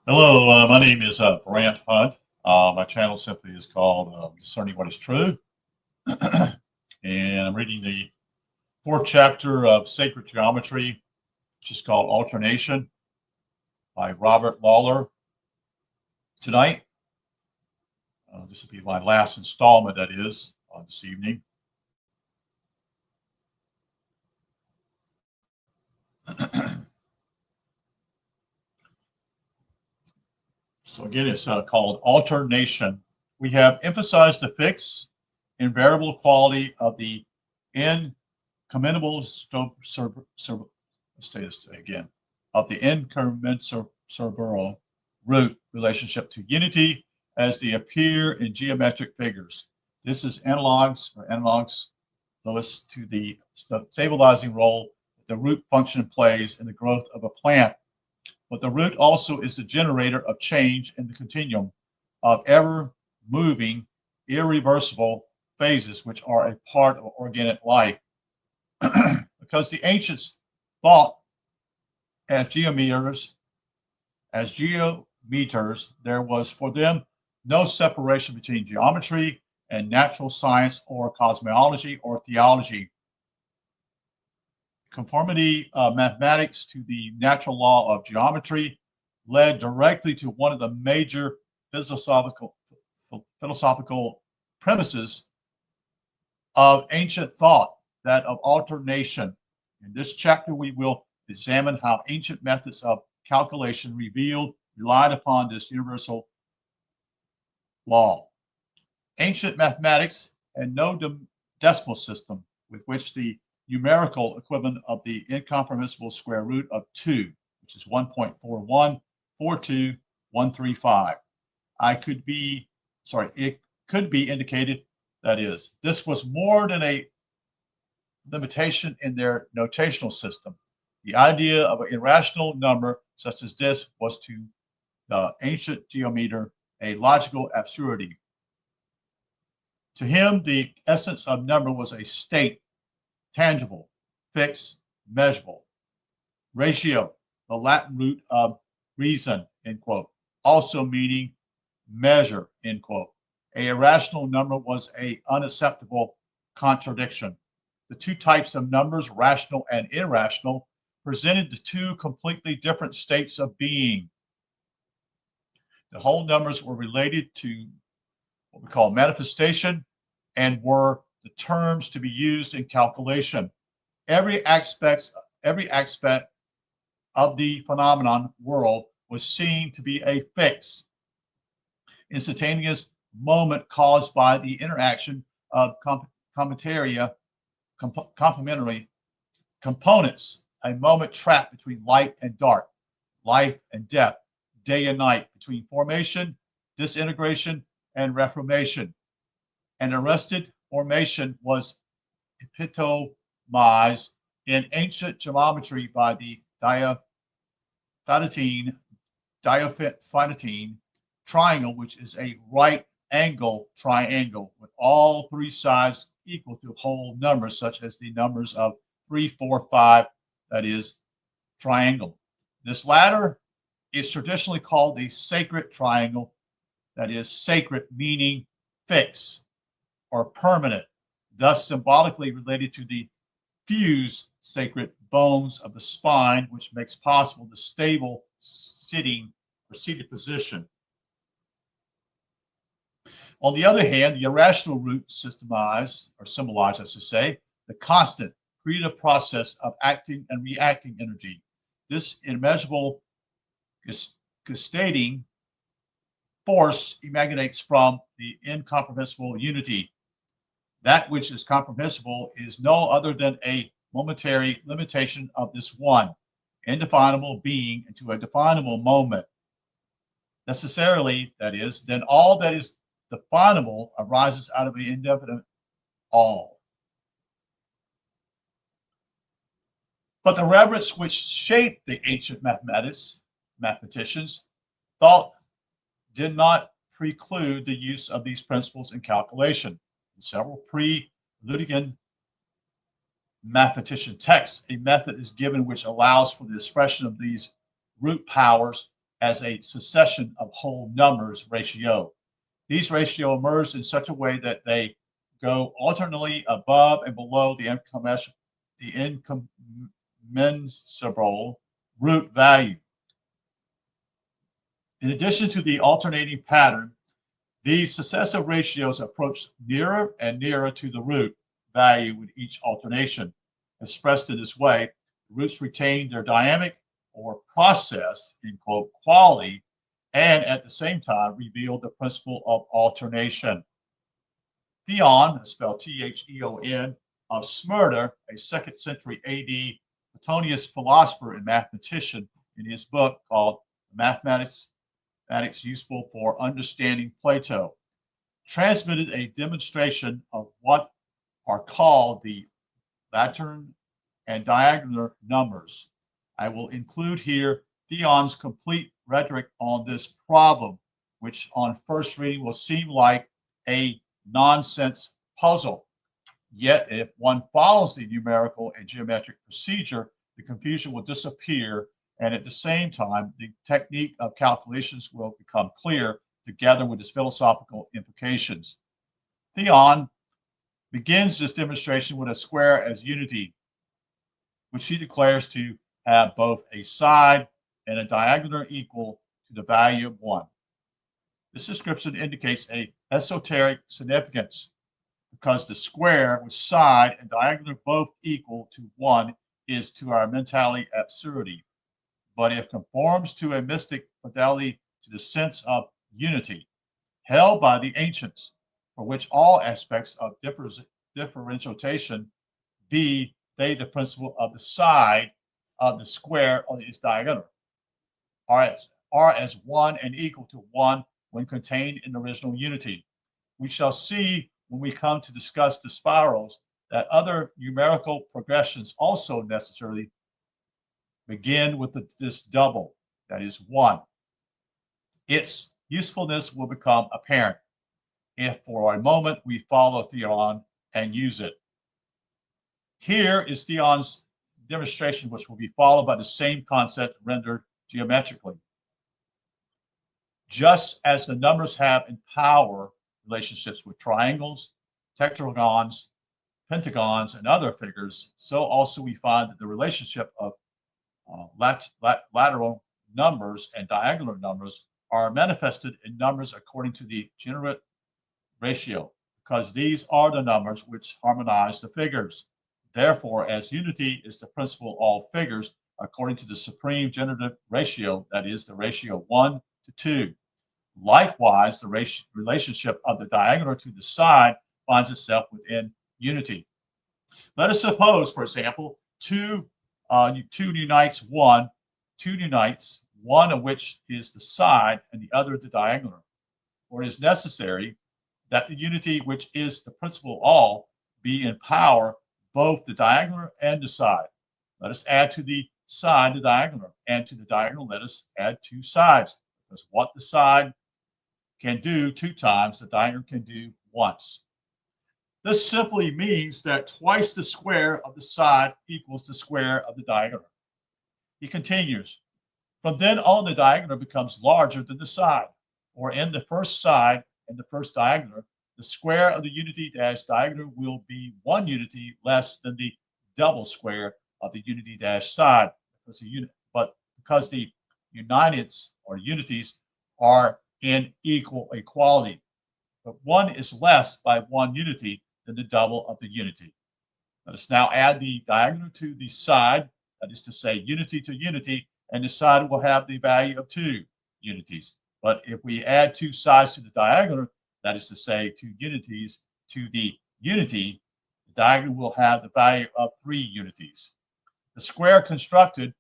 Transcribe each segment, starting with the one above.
Hello, my name is Brant Hunt. My channel simply is called Discerning What is True. And I'm reading the fourth chapter of Sacred Geometry, which is called Alternation by Robert Lawler tonight. This will be my last installment, that is, this evening. So again, it's called Alternation. We have emphasized the fixed, invariable quality of the incommensurable, let's say this again, of the incommensurable root relationship to unity as they appear in geometric figures. This is analogs Lewis to the stabilizing role that the root function plays in the growth of a plant. But the root also is the generator of change in the continuum of ever moving, irreversible phases which are a part of organic life. Because the ancients thought as geometers, there was for them no separation between geometry and natural science or cosmology or theology. Conformity of mathematics to the natural law of geometry led directly to one of the major philosophical premises of ancient thought, that of alternation. In this chapter, we will examine how ancient methods of calculation relied upon this universal law. Ancient mathematics had no decimal system with which the numerical equivalent of the incomprehensible square root of 2, which is 1.4142135. It could be indicated, that is, this was more than a limitation in their notational system. The idea of an irrational number such as this was to the ancient geometer a logical absurdity. To him, the essence of number was a state, tangible, fixed, measurable. Ratio, the Latin root of reason, end quote, also meaning measure, end quote. A irrational number was an unacceptable contradiction. The two types of numbers, rational and irrational, presented the two completely different states of being. The whole numbers were related to what we call manifestation and were the terms to be used in calculation. Every aspect of the phenomenon world was seen to be a fixed, instantaneous moment caused by the interaction of complementary components, a moment trapped between light and dark, life and death, day and night, between formation, disintegration, and reformation. An arrested formation was epitomized in ancient geometry by the diaphantine triangle, which is a right angle triangle with all three sides equal to whole numbers, such as the numbers of 3, 4, 5, that is, triangle. This latter is traditionally called the sacred triangle, that is, sacred meaning fixed or permanent, thus symbolically related to the fused sacred bones of the spine, which makes possible the stable sitting or seated position. On the other hand, the irrational root symbolized, I should say, the constant creative process of acting and reacting energy. This immeasurable gestating force emanates from the incomprehensible unity. That which is comprehensible is no other than a momentary limitation of this one indefinable being into a definable moment. Necessarily, that is, then all that is definable arises out of an indefinite all. But the reverence which shaped the ancient mathematicians thought did not preclude the use of these principles in calculation. In several pre-Ludican mathematician texts, a method is given which allows for the expression of these root powers as a succession of whole numbers ratio. These ratios emerge in such a way that they go alternately above and below the incommensurable root value. In addition to the alternating pattern, these successive ratios approach nearer and nearer to the root value with each alternation. Expressed in this way, the roots retain their dynamic or process, in quote, quality, and at the same time reveal the principle of alternation. Theon, spelled Theon, of Smyrna, a 2nd century AD Platonian philosopher and mathematician, in his book called Mathematics Useful for Understanding Plato, transmitted a demonstration of what are called the Lateran and diagonal numbers. I will include here Theon's complete rhetoric on this problem, which on first reading will seem like a nonsense puzzle. Yet, if one follows the numerical and geometric procedure, the confusion will disappear, and at the same time, the technique of calculations will become clear together with its philosophical implications. Theon begins this demonstration with a square as unity, which he declares to have both a side and a diagonal equal to the value of 1. This description indicates a esoteric significance because the square with side and diagonal both equal to 1 is to our mentality absurdity, but it conforms to a mystic fidelity to the sense of unity held by the ancients, for which all aspects of differentiation, be they the principle of the side of the square or its diagonal, are as 1 and equal to 1 when contained in original unity. We shall see when we come to discuss the spirals that other numerical progressions also necessarily begin with this double, that is 1. Its usefulness will become apparent if for a moment we follow Theon and use it. Here is Theon's demonstration, which will be followed by the same concept rendered geometrically. Just as the numbers have in power relationships with triangles, tetragons, pentagons, and other figures, so also we find that the relationship of lateral numbers and diagonal numbers are manifested in numbers according to the generate ratio, because these are the numbers which harmonize the figures. Therefore, as unity is the principle of all figures, according to the supreme generative ratio, that is the ratio 1 to 2. Likewise, the relationship of the diagonal to the side finds itself within unity. Let us suppose, for example, two unites, one of which is the side and the other the diagonal. For it is necessary that the unity which is the principle of all be in power both the diagonal and the side. Let us add to the side the diagonal, and to the diagonal let us add 2 sides, because what the side can do 2 times, the diagonal can do once. This simply means that twice the square of the side equals the square of the diagonal. He continues, from then on the diagonal becomes larger than the side, or in the first side and the first diagonal, the square of the unity dash diagonal will be 1 unity less than the double square of the unity dash side, because the unities or unities are in equal equality. But 1 is less by 1 unity than the double of the unity. Let us now add the diagonal to the side, that is to say unity to unity, and the side will have the value of 2 unities. But if we add 2 sides to the diagonal, that is to say 2 unities to the unity, the diagonal will have the value of 3 unities. The square constructed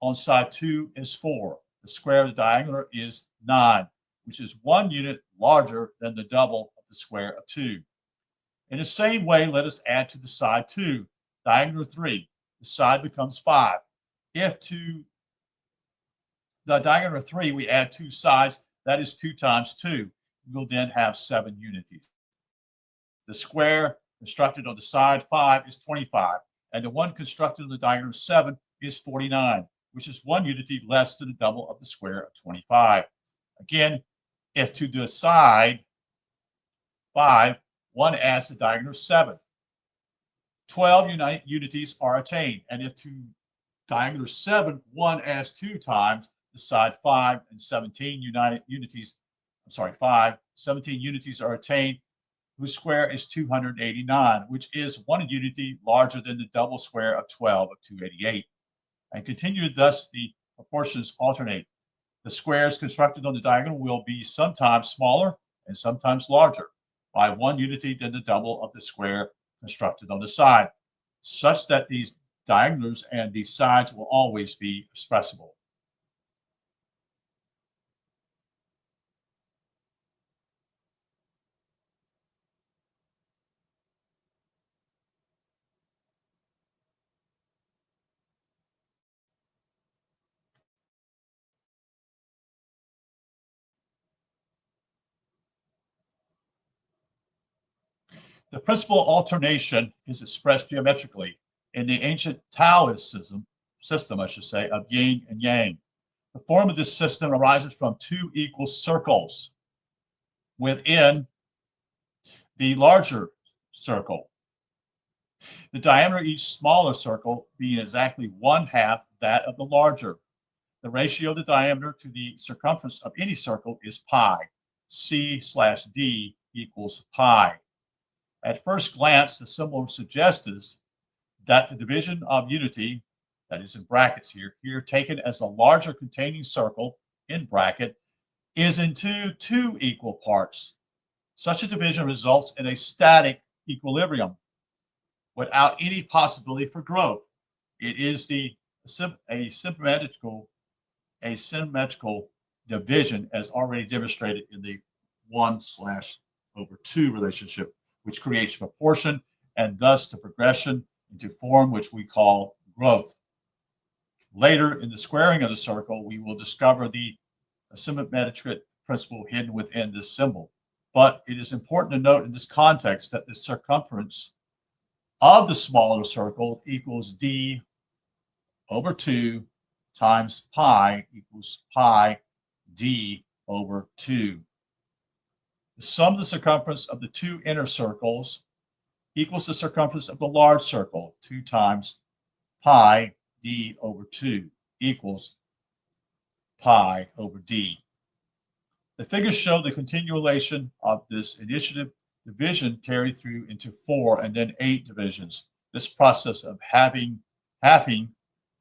on side 2 is 4. The square of the diagonal is 9, which is 1 unit larger than the double of the square of 2. In the same way, let us add to the side 2, diagonal 3. The side becomes 5. If to the diagonal 3 we add 2 sides, that is 2 times 2. We will then have 7 unities. The square constructed on the side 5 is 25, and the one constructed on the diagonal 7 is 49. which is one unity less than the double of the square of 25. Again, if to decide 5, one adds the diagonal 7. 12 unities are attained, and if to diagonal 7, one adds 2 times the side 5, and 17 unities, 17 unities are attained, whose square is 289, which is one unity larger than the double square of 12 of 288. And continue thus the proportions alternate. The squares constructed on the diagonal will be sometimes smaller and sometimes larger by one unity than the double of the square constructed on the side, such that these diagonals and these sides will always be expressible. The principle of alternation is expressed geometrically in the ancient Taoism system, I should say, of yin and yang. The form of this system arises from two equal circles within the larger circle. The diameter of each smaller circle being exactly 1/2 that of the larger. The ratio of the diameter to the circumference of any circle is pi. C/D equals pi. At first glance, the symbol suggests that the division of unity, that is in brackets here taken as a larger containing circle in bracket, is into two equal parts. Such a division results in a static equilibrium without any possibility for growth. It is a symmetrical division as already demonstrated in the 1//2 relationship, which creates proportion and thus the progression into form, which we call growth. Later in the squaring of the circle, we will discover the symmetric principle hidden within this symbol. But it is important to note in this context that the circumference of the smaller circle equals d over 2 times pi equals pi d over 2. The sum of the circumference of the two inner circles equals the circumference of the large circle, 2 times pi d over 2 equals pi over d. The figures show the continuation of this initiative division carried through into 4 and then 8 divisions. This process of halving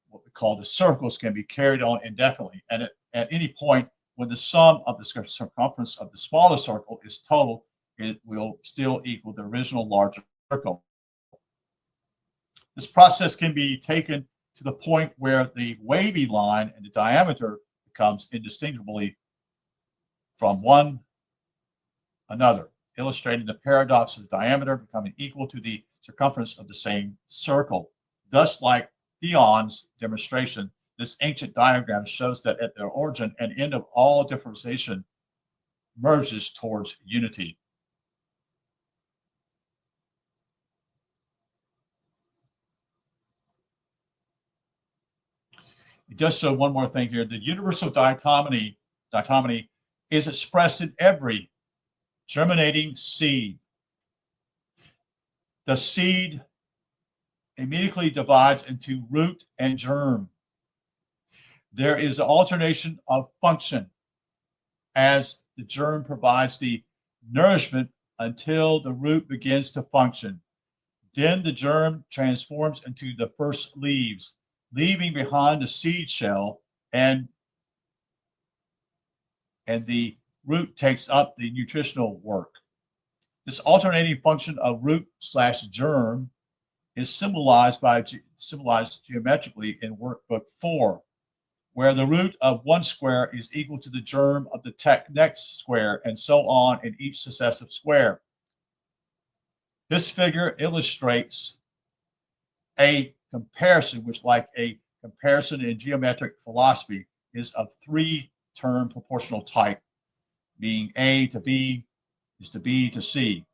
what we call the circles can be carried on indefinitely, and at any point when the sum of the circumference of the smaller circle is total, it will still equal the original larger circle. This process can be taken to the point where the wavy line and the diameter becomes indistinguishably from one another, illustrating the paradox of the diameter becoming equal to the circumference of the same circle. Thus, like Theon's demonstration, this ancient diagram shows that at their origin and end of all differentiation merges towards unity. It does show one more thing here. The universal dichotomy is expressed in every germinating seed. The seed immediately divides into root and germ. There is an alternation of function as the germ provides the nourishment until the root begins to function. Then the germ transforms into the first leaves, leaving behind the seed shell, and the root takes up the nutritional work. This alternating function of root/germ is symbolized geometrically in workbook 4, where the root of one square is equal to the germ of the next square, and so on in each successive square. This figure illustrates a comparison, which, like a comparison in geometric philosophy, is of 3-term proportional type, being A to B is to B to C.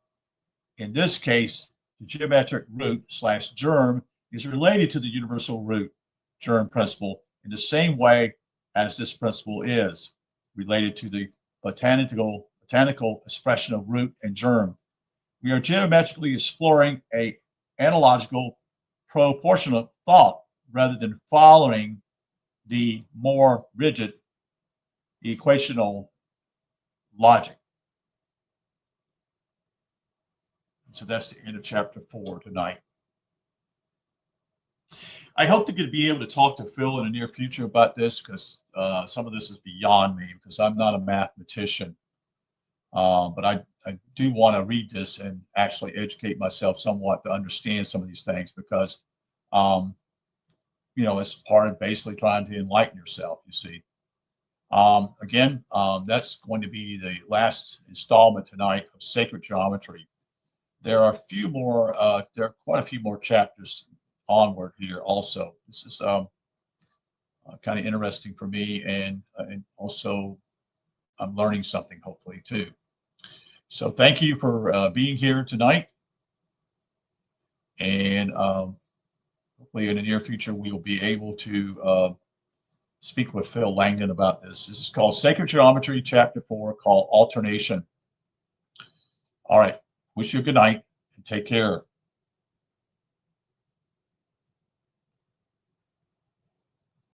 In this case, the geometric root/germ is related to the universal root germ principle in the same way as this principle is related to the botanical expression of root and germ. We are geometrically exploring a analogical proportional thought rather than following the more rigid equational logic. So that's the end of chapter 4 tonight. I hope to be able to talk to Phil in the near future about this because some of this is beyond me because I'm not a mathematician. But I do want to read this and actually educate myself somewhat to understand some of these things because, it's part of basically trying to enlighten yourself, you see. Again, that's going to be the last installment tonight of Sacred Geometry. There are quite a few more chapters onward here also. This is kind of interesting for me and also I'm learning something hopefully too. So thank you for being here tonight. And hopefully in the near future, we will be able to speak with Phil Langdon about this. This is called Sacred Geometry, Chapter 4, called Alternation. All right. Wish you a good night and take care.